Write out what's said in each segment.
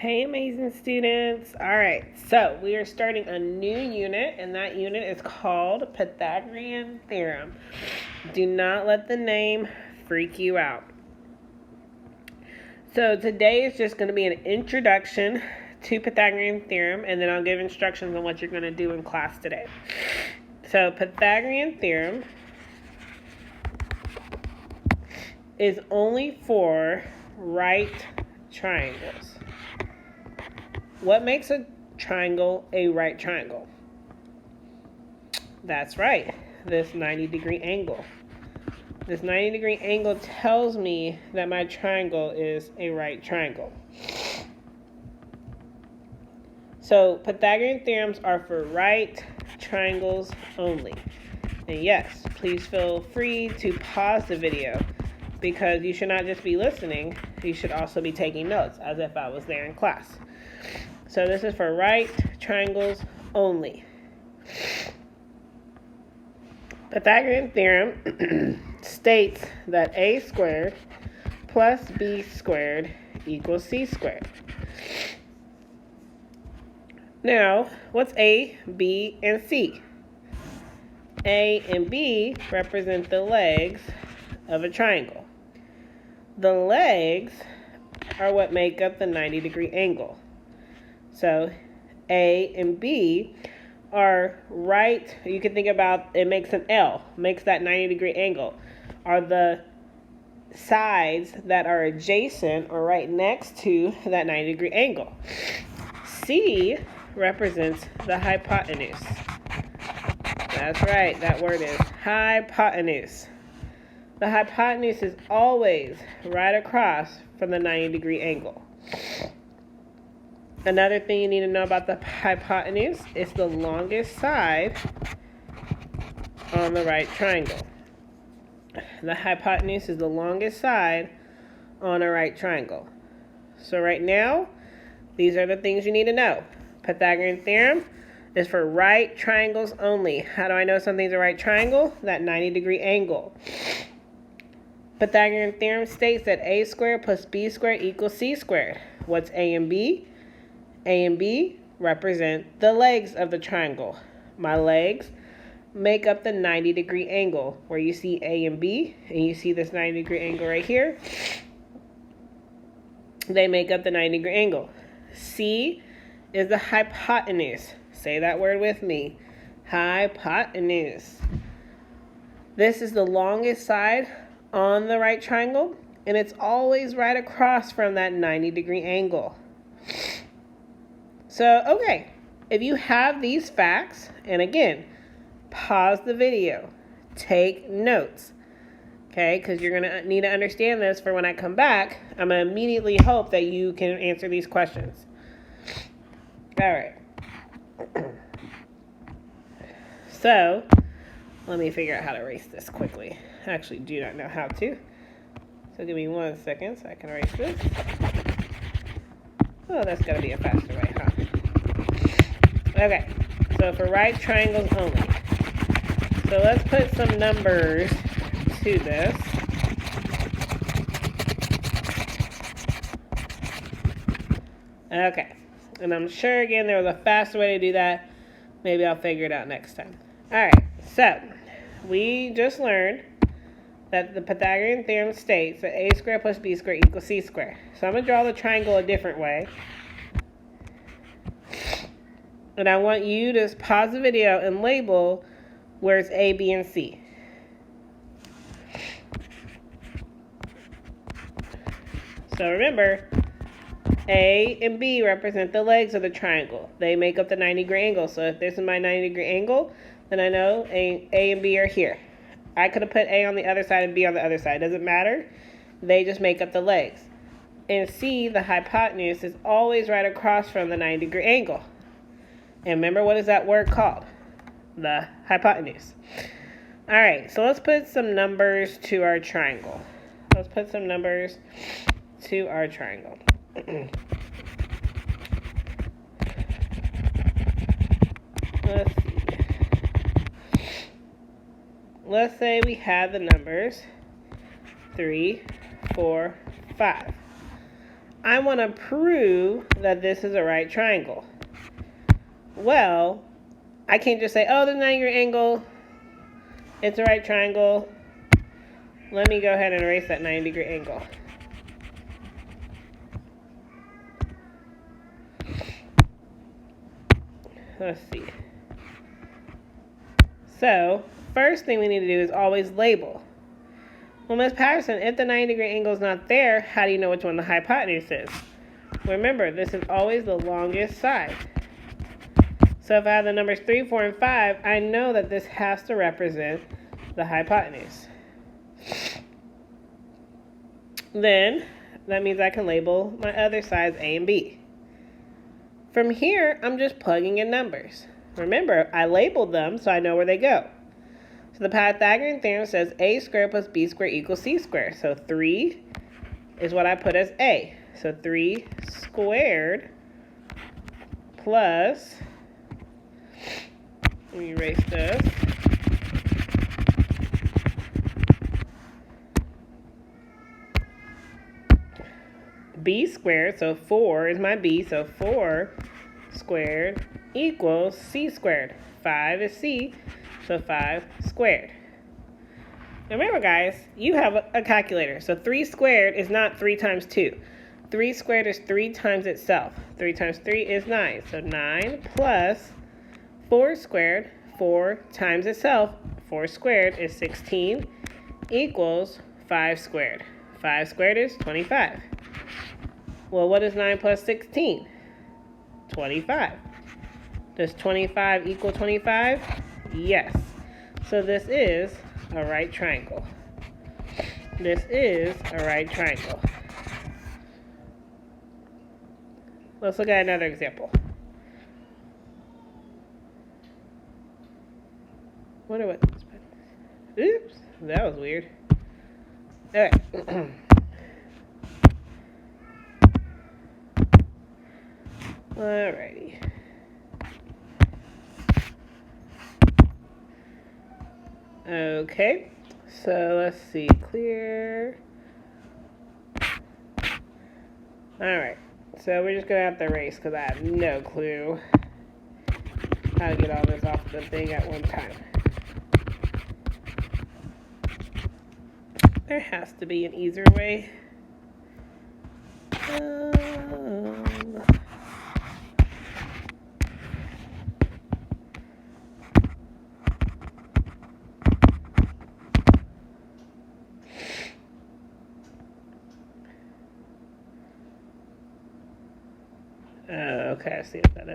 Hey, amazing students. All right, so we are starting a new unit, and that unit is called Pythagorean Theorem. Do not let the name freak you out. So today is just going to be an introduction to Pythagorean Theorem, and then I'll give instructions on what you're going to do in class today. So Pythagorean Theorem is only for right triangles. What makes a triangle a right triangle? That's right, this 90-degree angle. This 90-degree angle tells me that my triangle is a right triangle. So Pythagorean theorems are for right triangles only. And yes, please feel free to pause the video because you should not just be listening, you should also be taking notes as if I was there in class. So this is for right triangles only. Pythagorean theorem states that a squared plus b squared equals c squared. Now, what's a, b, and c? A and b represent the legs of a triangle. The legs are what make up the 90-degree angle. So A and B are right, you can think about it makes an L, makes that 90-degree angle, are the sides that are adjacent or right next to that 90-degree angle. C represents the hypotenuse. That's right, that word is hypotenuse. The hypotenuse is always right across from the 90-degree angle. Another thing you need to know about the hypotenuse is the longest side on the right triangle. The hypotenuse is the longest side on a right triangle. So right now, these are the things you need to know. Pythagorean theorem is for right triangles only. How do I know something's a right triangle? That 90-degree angle. Pythagorean theorem states that a squared plus b squared equals c squared. What's a and b? A and B represent the legs of the triangle. My legs make up the 90-degree angle where you see A and B, and you see this 90-degree angle right here. They make up the 90-degree angle. C is the hypotenuse. Say that word with me. Hypotenuse. This is the longest side on the right triangle, and it's always right across from that 90-degree angle. So, okay, if you have these facts, and again, pause the video, take notes, okay, because you're going to need to understand this for when I come back. I'm going to immediately hope that you can answer these questions. All right. So, let me figure out how to erase this quickly. I actually do not know how to. So, give me 1 second so I can erase this. Oh, that's got to be a faster way, huh? Okay, so for right triangles only. So let's put some numbers to this. Okay, and I'm sure, again, there was a faster way to do that. Maybe I'll figure it out next time. All right, so we just learned that the Pythagorean theorem states that a squared plus b squared equals c squared. So I'm going to draw the triangle a different way. And I want you to pause the video and label where it's A, B, and C. So remember, A and B represent the legs of the triangle. They make up the 90-degree angle. So if this is my 90-degree angle, then I know A and B are here. I could have put A on the other side and B on the other side. Doesn't matter. They just make up the legs. And C, the hypotenuse, is always right across from the 90-degree angle. And remember, what is that word called? The hypotenuse. All right, so let's put some numbers to our triangle. Let's put some numbers to our triangle. Let's see. Let's say we have the numbers 3, 4, 5. I want to prove that this is a right triangle. Well, I can't just say, oh, the 90-degree angle, it's a right triangle. Let me go ahead and erase that 90-degree angle. Let's see. So, first thing we need to do is always label. Well, Ms. Patterson, if the 90-degree angle is not there, how do you know which one the hypotenuse is? Remember, this is always the longest side. So if I have the numbers 3, 4, and 5, I know that this has to represent the hypotenuse. Then, that means I can label my other sides A and B. From here, I'm just plugging in numbers. Remember, I labeled them so I know where they go. So the Pythagorean Theorem says a squared plus b squared equals c squared. So 3 is what I put as a. So 3 squared plus, let me erase this. B squared, so 4 is my b, so 4 squared equals c squared. 5 is c, so 5 squared. Now remember, guys, you have a calculator. So 3 squared is not 3 times 2. 3 squared is 3 times itself. 3 times 3 is 9. So 9 plus 4 squared, 4 times itself, 4 squared is 16, equals 5 squared. 5 squared is 25. Well, what is 9 plus 16? 25. Does 25 equal 25? Yes. So this is a right triangle. This is a right triangle. Let's look at another example. Wonder what this button is. Oops, that was weird. Alright. Alrighty. Okay, so let's see, clear. Alright, so we're just going to have to erase because I have no clue how to get all this off the thing at one time. There has to be an easier way. Okay, I see what that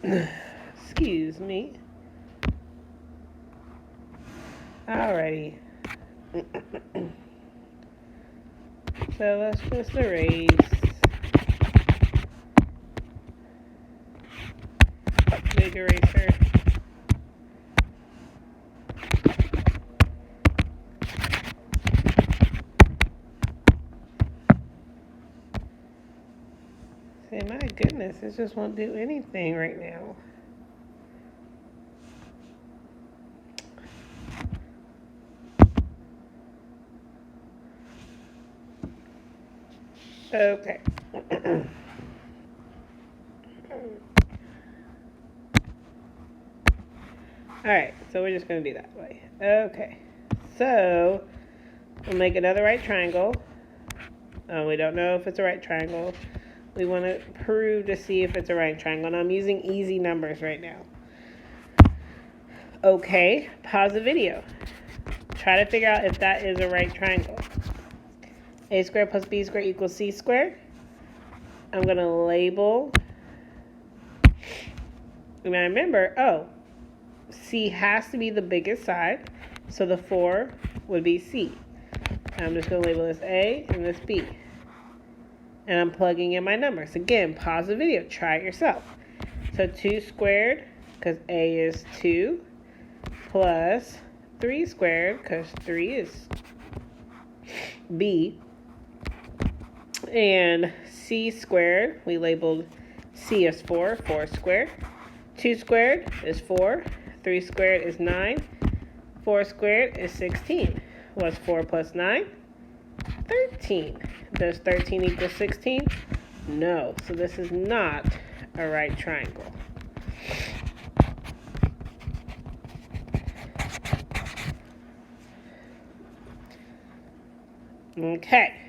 is. Excuse me. Alrighty. So let's just erase. Big eraser. See, my goodness, it just won't do anything right now. Okay. Alright, so we're just going to do that way. Okay. So, we'll make another right triangle. We don't know if it's a right triangle. We want to prove to see if it's a right triangle. And I'm using easy numbers right now. Okay, pause the video. Try to figure out if that is a right triangle. A squared plus b squared equals c squared. I'm going to label. And I remember, c has to be the biggest side. So the 4 would be c. I'm just going to label this a and this b. And I'm plugging in my numbers. Again, pause the video. Try it yourself. So 2 squared, because a is 2, plus 3 squared, because 3 is b. And c squared, we labeled c as 4, 4 squared. 2 squared is 4. 3 squared is 9. 4 squared is 16. What's 4 plus 9? 13. Does 13 equal 16? No. So this is not a right triangle. Okay.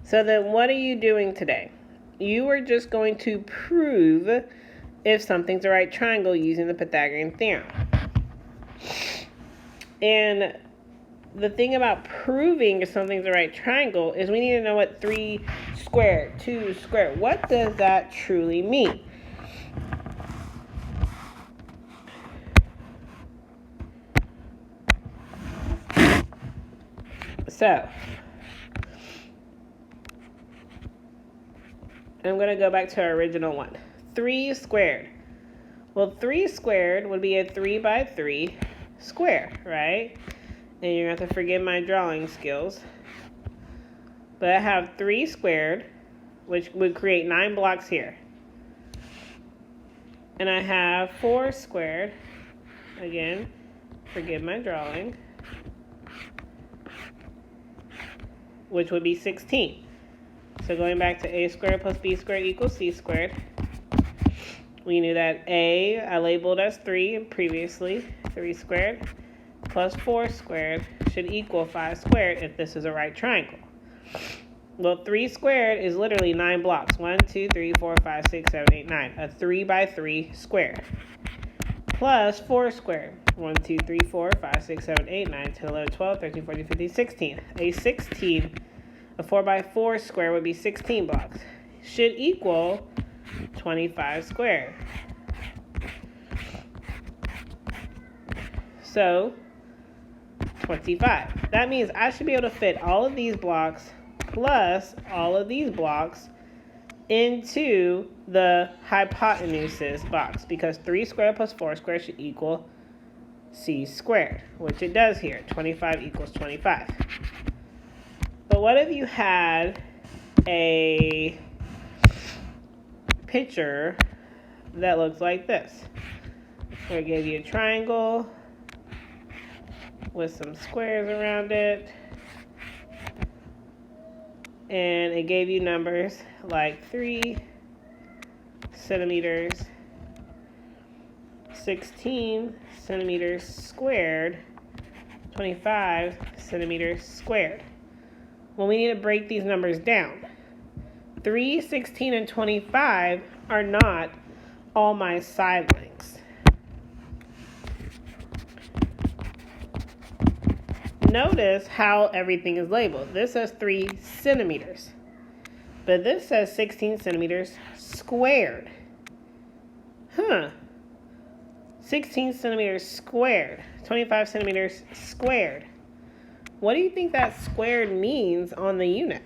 So then what are you doing today? You are just going to prove if something's a right triangle using the Pythagorean Theorem. And the thing about proving if something's a right triangle is we need to know what 3 squared, 2 squared, what does that truly mean? So, I'm going to go back to our original one. 3 squared. Well, 3 squared would be a 3 by 3 square, right? And you're going to have to forgive my drawing skills. But I have 3 squared, which would create 9 blocks here. And I have 4 squared. Again, forgive my drawing. Which would be 16. So going back to a squared plus b squared equals c squared. We knew that a I labeled as 3 previously. 3 squared plus 4 squared should equal 5 squared if this is a right triangle. Well, 3 squared is literally 9 blocks. 1, 2, 3, 4, 5, 6, 7, 8, 9. A 3 by 3 square. Plus 4 squared. 1, 2, 3, 4, 5, 6, 7, 8, 9, 10, 11, 12, 13, 14, 15, 16. A 4 by 4 square would be 16 blocks. Should equal 25 squared. So, 25. That means I should be able to fit all of these blocks plus all of these blocks into the hypotenuses box, because 3 squared plus 4 squared should equal c squared, which it does here. 25 equals 25. But what if you had a picture that looks like this? Where it gave you a triangle with some squares around it, and it gave you numbers like 3 centimeters, 16 centimeters squared, 25 centimeters squared. Well, we need to break these numbers down. 3, 16, and 25 are not all my side lengths. Notice how everything is labeled. This says 3 centimeters, but this says 16 centimeters squared. 16 centimeters squared, 25 centimeters squared. What do you think that squared means on the unit?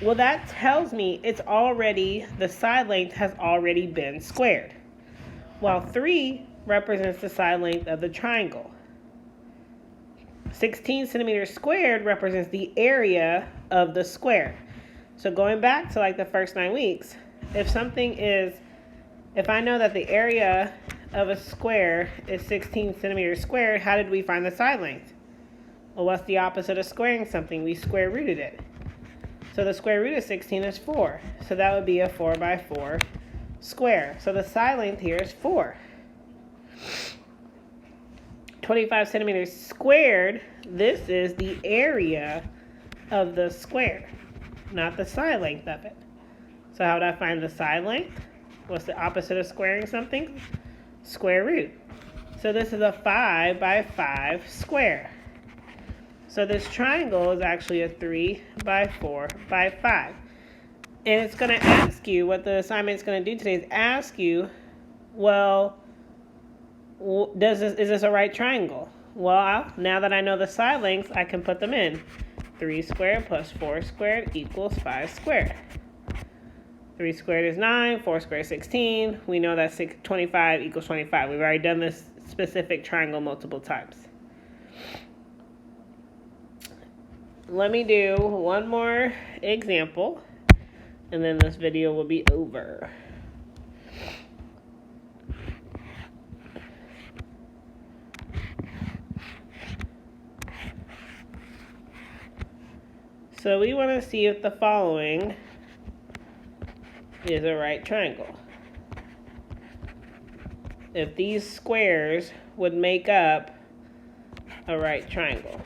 Well, that tells me the side length has already been squared. While 3 represents the side length of the triangle. 16 centimeters squared represents the area of the square. So going back to like the first 9 weeks, if I know that the area of a square is 16 centimeters squared, how did we find the side length? Well, what's the opposite of squaring something? We square rooted it. So the square root of 16 is 4. So that would be a 4 by 4 square. So the side length here is 4. 25 centimeters squared, this is the area of the square, not the side length of it. So how would I find the side length? What's the opposite of squaring something? Square root. So this is a 5 by 5 square. So this triangle is actually a 3 by 4 by 5. And it's going to ask you, what the assignment is going to do today is ask you, well, is this a right triangle? Well, now that I know the side lengths, I can put them in. 3 squared plus 4 squared equals 5 squared. 3 squared is 9, 4 squared is 16. We know that 25 equals 25. We've already done this specific triangle multiple times. Let me do one more example, and then this video will be over. So we want to see if the following is a right triangle. If these squares would make up a right triangle.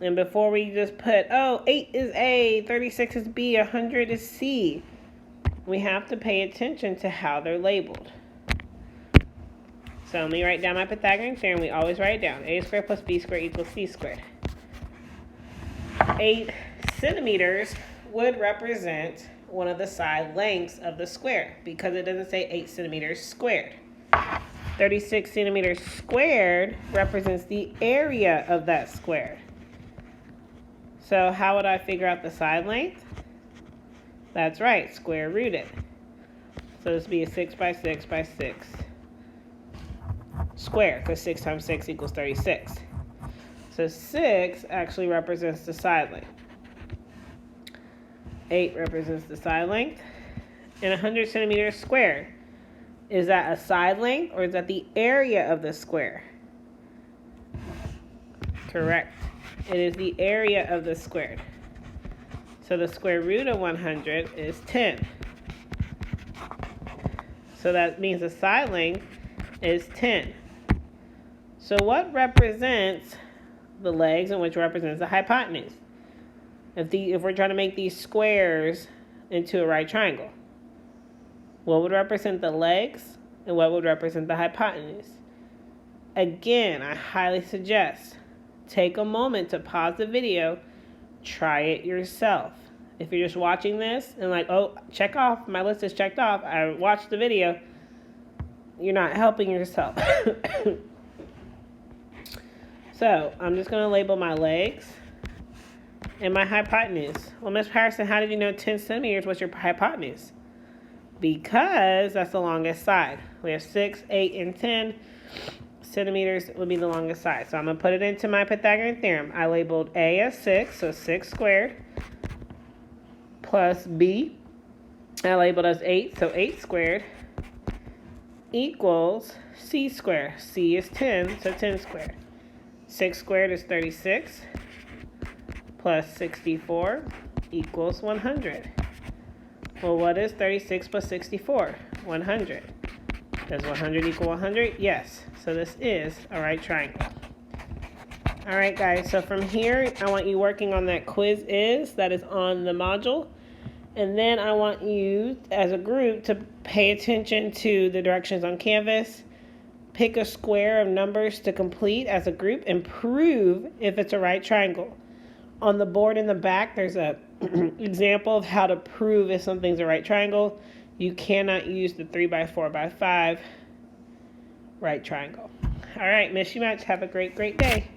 And before we just put, oh, 8 is A, 36 is B, 100 is C, we have to pay attention to how they're labeled. So let me write down my Pythagorean theorem. We always write it down. A squared plus B squared equals C squared. 8 centimeters would represent one of the side lengths of the square because it doesn't say 8 centimeters squared. 36 centimeters squared represents the area of that square. So how would I figure out the side length? That's right, square root it. So this would be a 6 by 6 by 6 square, because 6 times 6 equals 36. So 6 actually represents the side length. 8 represents the side length. And 100 centimeters squared, is that a side length or is that the area of the square? Correct. It is the area of the squared. So the square root of 100 is 10. So that means the side length is 10. So what represents the legs and which represents the hypotenuse? If we're trying to make these squares into a right triangle, what would represent the legs and what would represent the hypotenuse? Again, I highly suggest take a moment to pause the video, try it yourself. If you're just watching this and like, oh, check off, my list is checked off, I watched the video, you're not helping yourself. So I'm just going to label my legs and my hypotenuse. Well, Miss Patterson, how did you know 10 centimeters was your hypotenuse? Because that's the longest side. We have 6, 8, and 10 centimeters would be the longest side. So I'm going to put it into my Pythagorean theorem. I labeled A as 6, so 6 squared, plus B, I labeled as 8, so 8 squared, equals C squared. C is 10, so 10 squared. 6 squared is 36, plus 64 equals 100. Well, what is 36 plus 64? 100. Does 100 equal 100? Yes. So this is a right triangle. All right, guys. So from here, I want you working on that quiz that is on the module. And then I want you, as a group, to pay attention to the directions on Canvas. Pick a square of numbers to complete as a group and prove if it's a right triangle. On the board in the back, there's a example of how to prove if something's a right triangle. You cannot use the 3 by 4 by 5 right triangle. All right, miss you much. Have a great day.